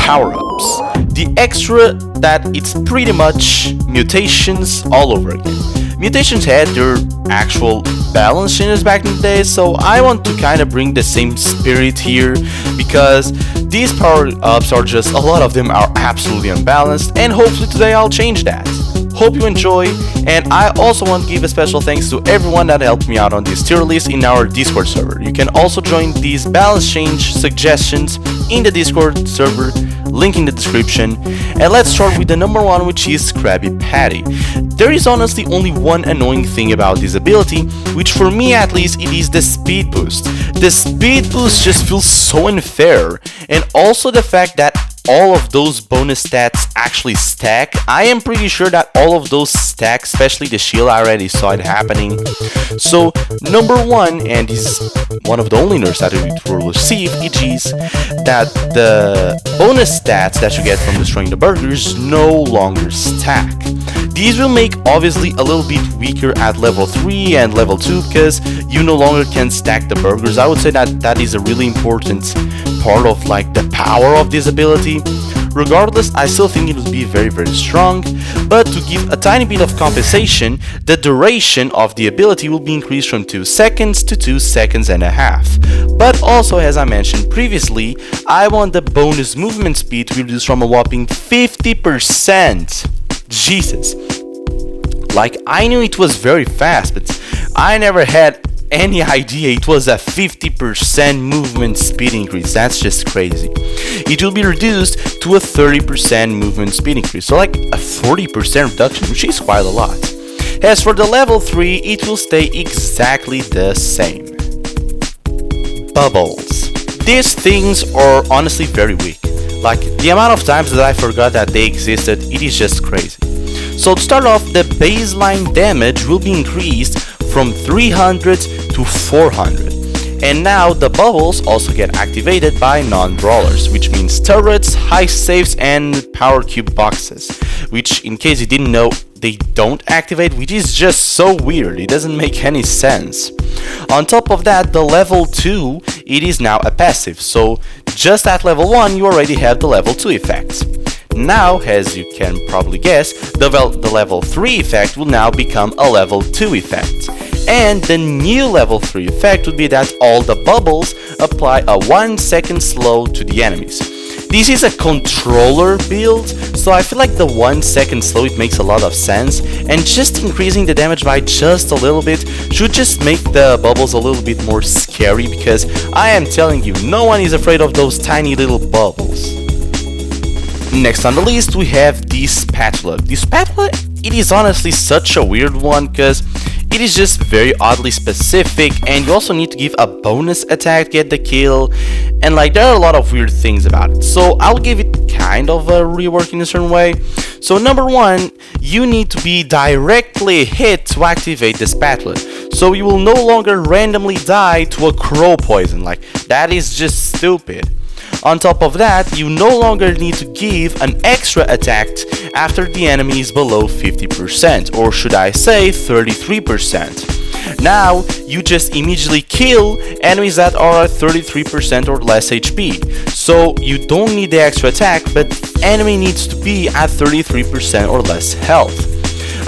power-ups. The extra that it's pretty much mutations all over again. Mutations had their actual balance changes back in the day, so I want to kind of bring the same spirit here because these power-ups are just, a lot of them are absolutely unbalanced, and hopefully today I'll change that. Hope you enjoy, and I also want to give a special thanks to everyone that helped me out on this tier list in our Discord server. You can also join these balance change suggestions in the Discord server, link in the description. And let's start with the number one, which is Krabby Patty. There is honestly only one annoying thing about this ability, which for me at least it is the speed boost. The speed boost just feels so unfair, and also the fact that all of those bonus stats actually stack. I am pretty sure that all of those stack, especially the shield. I already saw it happening. So number one, and this is one of the only nerfs that it will receive, it is that the bonus stats that you get from destroying the burgers no longer stack. These will make obviously a little bit weaker at level 3 and level 2 because you no longer can stack the burgers. I would say that that is a really important part of like the power of this ability. Regardless, I still think it will be very strong, but to give a tiny bit of compensation, the duration of the ability will be increased from 2 seconds to 2 seconds and a half. But also, as I mentioned previously, I want the bonus movement speed to be reduced from a whopping 50%. Jesus. Like, I knew it was very fast, but I never had any idea it was a 50% movement speed increase. That's just crazy. It will be reduced to a 30% movement speed increase, so like a 40% reduction, which is quite a lot. As for the level 3, it will stay exactly the same. Bubbles. These things are honestly very weak. Like, the amount of times that I forgot that they existed, it is just crazy. So to start off, the baseline damage will be increased from 300 to 400. And now the bubbles also get activated by non-brawlers, which means turrets, high safes, and power cube boxes, which, in case you didn't know, they don't activate, which is just so weird. It doesn't make any sense. On top of that, the level 2, it is now a passive, so just at level 1 you already have the level 2 effect. Now, as you can probably guess, the level 3 effect will now become a level 2 effect. And the new level 3 effect would be that all the bubbles apply a 1 second slow to the enemies. This is a controller build, so I feel like the 1 second slow, it makes a lot of sense, and just increasing the damage by just a little bit should just make the bubbles a little bit more scary, because I am telling you, no one is afraid of those tiny little bubbles. Next on the list we have the spatula. The spatula, it is honestly such a weird one because it is just very oddly specific, and you also need to give a bonus attack to get the kill, and like there are a lot of weird things about it. So I'll give it kind of a rework in a certain way. So number one, you need to be directly hit to activate the spatula. So you will no longer randomly die to a crow poison. Like, that is just stupid. On top of that, you no longer need to give an extra attack after the enemy is below 50%, or should I say 33%. Now, you just immediately kill enemies that are at 33% or less HP. So you don't need the extra attack, but the enemy needs to be at 33% or less health.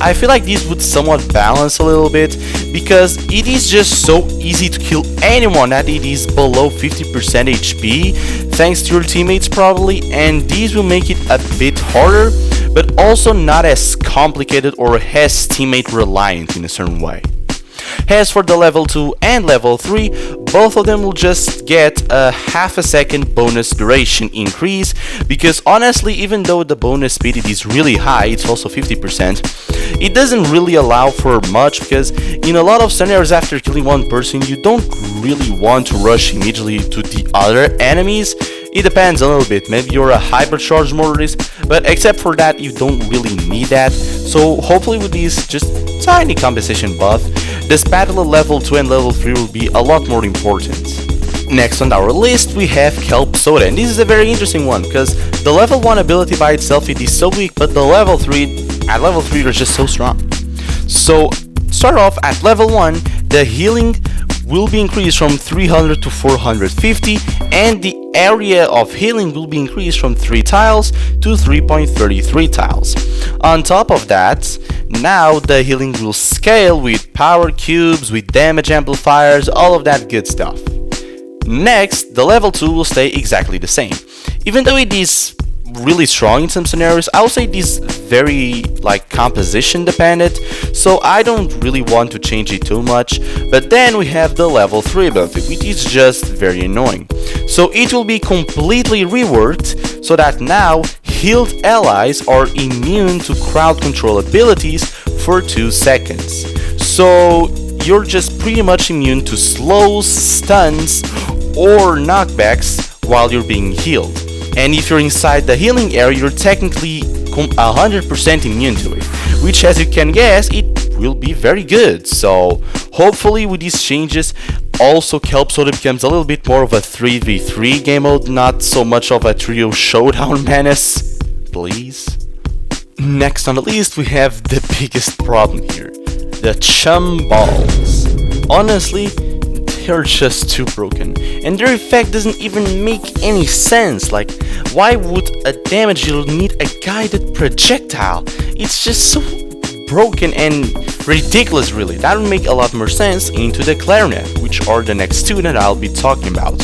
I feel like this would somewhat balance a little bit, because it is just so easy to kill anyone that it is below 50% HP, thanks to your teammates probably, and these will make it a bit harder, but also not as complicated or as teammate reliant in a certain way. As for the level 2 and level 3, both of them will just get a half a second bonus duration increase, because honestly, even though the bonus speed is really high, it's also 50%, it doesn't really allow for much, because in a lot of scenarios after killing one person, you don't really want to rush immediately to the other enemies. It depends a little bit, maybe you're a hypercharged mortarist, but except for that, you don't really need that. So hopefully with this just tiny compensation buff, the spatula level 2 and level 3 will be a lot more important. Next on our list we have Kelp Soda, and this is a very interesting one because the level 1 ability by itself it is so weak, but the level 3 is just so strong. So start off at level 1, the healing will be increased from 300 to 450, and the area of healing will be increased from 3 tiles to 3.33 tiles. On top of that, now the healing will scale with power cubes, with damage amplifiers, all of that good stuff. Next, the level 2 will stay exactly the same. Even though it is really strong in some scenarios, I will say it is very composition dependent, so I don't really want to change it too much. But then we have the level 3 ability, which is just very annoying. So it will be completely reworked so that now healed allies are immune to crowd control abilities for 2 seconds. So you're just pretty much immune to slows, stuns, or knockbacks while you're being healed. And if you're inside the healing area, you're technically 100% immune to it, which, as you can guess, it will be very good. So hopefully with these changes, also Kelp Soda becomes a little bit more of a 3v3 game mode, not so much of a trio showdown menace, please. Next on the list, we have the biggest problem here, the Chum Balls. Honestly, they're just too broken, and their effect doesn't even make any sense. Why would a damage dealer need a guided projectile? It's just so broken and ridiculous, really. That would make a lot more sense into the Clarinet, which are the next two that I'll be talking about.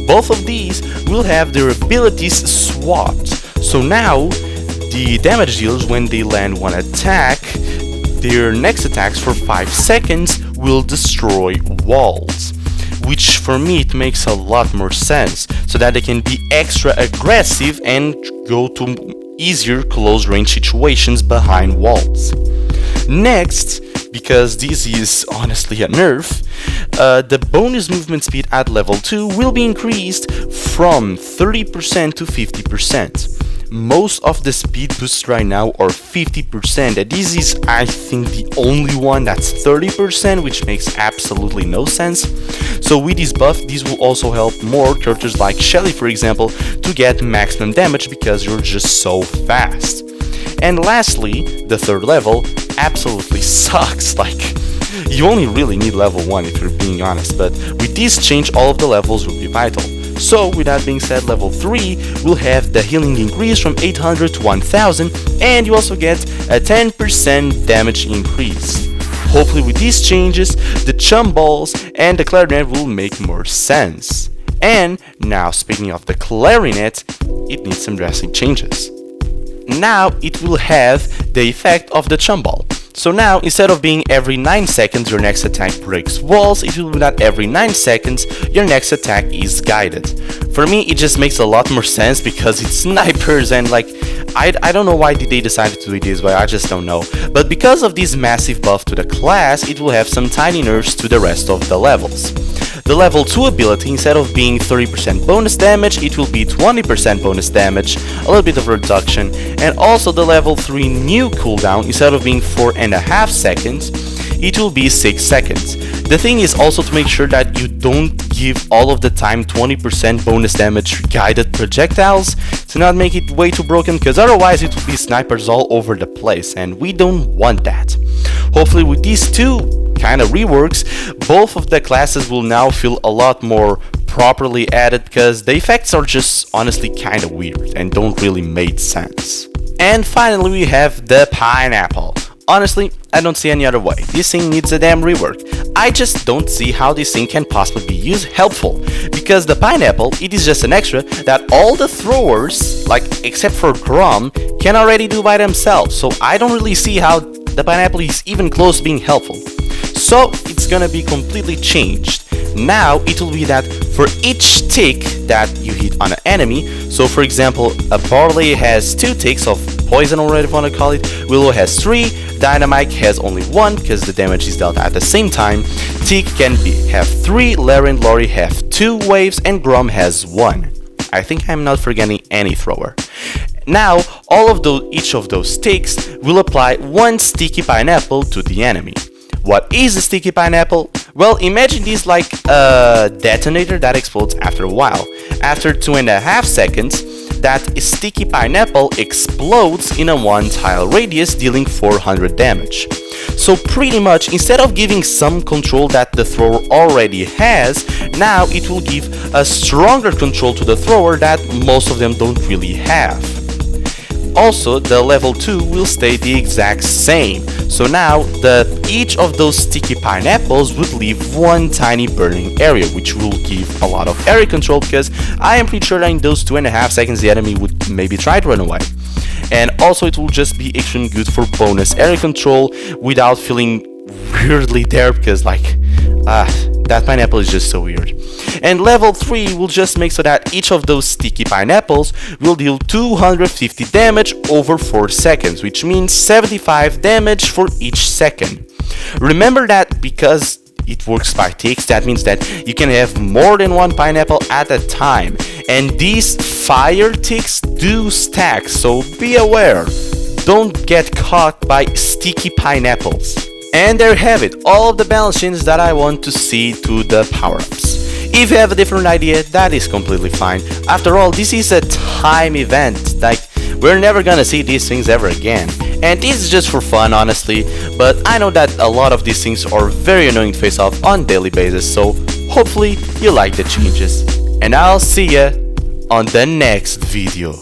Both of these will have their abilities swapped, so now the damage dealers, when they land one attack, their next attacks for 5 seconds will destroy walls, which for me it makes a lot more sense, so that they can be extra aggressive and go to easier close range situations behind walls. Next, because this is honestly a nerf, the bonus movement speed at level 2 will be increased from 30% to 50%. Most of the speed boosts right now are 50%, and this is, I think, the only one that's 30%, which makes absolutely no sense. So with this buff, this will also help more characters like Shelly, for example, to get maximum damage because you're just so fast. And lastly, the third level absolutely sucks. You only really need level 1 if you're being honest, but with this change, all of the levels will be vital. So with that being said, level 3 will have the healing increase from 800 to 1000, and you also get a 10% damage increase. Hopefully with these changes, the Chum Balls and the Clarinet will make more sense. And now, speaking of the Clarinet, it needs some drastic changes. Now it will have the effect of the Chum Ball. So now, instead of being every 9 seconds your next attack breaks walls, it will be that every 9 seconds your next attack is guided. For me, it just makes a lot more sense because it's snipers and I don't know why they decided to do this, but I just don't know. But because of this massive buff to the class, it will have some tiny nerfs to the rest of the levels. The level 2 ability, instead of being 30% bonus damage, it will be 20% bonus damage, a little bit of reduction, and also the level 3 new cooldown, instead of being 4.5 seconds, it will be 6 seconds. The thing is also to make sure that you don't give all of the time 20% bonus damage guided projectiles, to not make it way too broken, because otherwise it will be snipers all over the place, and we don't want that. Hopefully with these two kind of reworks, both of the classes will now feel a lot more properly added, because the effects are just honestly kind of weird and don't really make sense. And finally we have the Pineapple. Honestly, I don't see any other way. This thing needs a damn rework. I just don't see how this thing can possibly be helpful, because the Pineapple, it is just an extra that all the throwers, except for Grom, can already do by themselves, so I don't really see how the Pineapple is even close to being helpful. So it's gonna be completely changed. Now it will be that for each tick that you hit on an enemy, so for example, a Barley has 2 ticks of poison, or whatever you want to call it, Willow has 3, Dynamite has only 1 because the damage is dealt at the same time, Tick can have 3, Larry and Lori have 2 waves, and Grom has 1. I think I'm not forgetting any thrower. Now, each of those ticks will apply 1 sticky pineapple to the enemy. What is a sticky pineapple? Well, imagine this like a detonator that explodes after a while. After 2.5 seconds, that Sticky Pineapple explodes in a 1 tile radius, dealing 400 damage. So pretty much, instead of giving some control that the thrower already has, now it will give a stronger control to the thrower that most of them don't really have. Also, the level 2 will stay the exact same, so now each of those sticky pineapples would leave one tiny burning area, which will give a lot of area control, because I am pretty sure that in those 2.5 seconds the enemy would maybe try to run away. And also it will just be extremely good for bonus area control without feeling weirdly there, because that pineapple is just so weird. And level 3 will just make so that each of those sticky pineapples will deal 250 damage over 4 seconds, which means 75 damage for each second. Remember that because it works by ticks, that means that you can have more than one pineapple at a time, and these fire ticks do stack, so be aware. Don't get caught by sticky pineapples. And there you have it, all of the balance changes that I want to see to the power-ups. If you have a different idea, that is completely fine. After all, this is a time event, like we're never gonna see these things ever again. And this is just for fun, honestly, but I know that a lot of these things are very annoying to face off on daily basis, so hopefully you like the changes. And I'll see ya on the next video.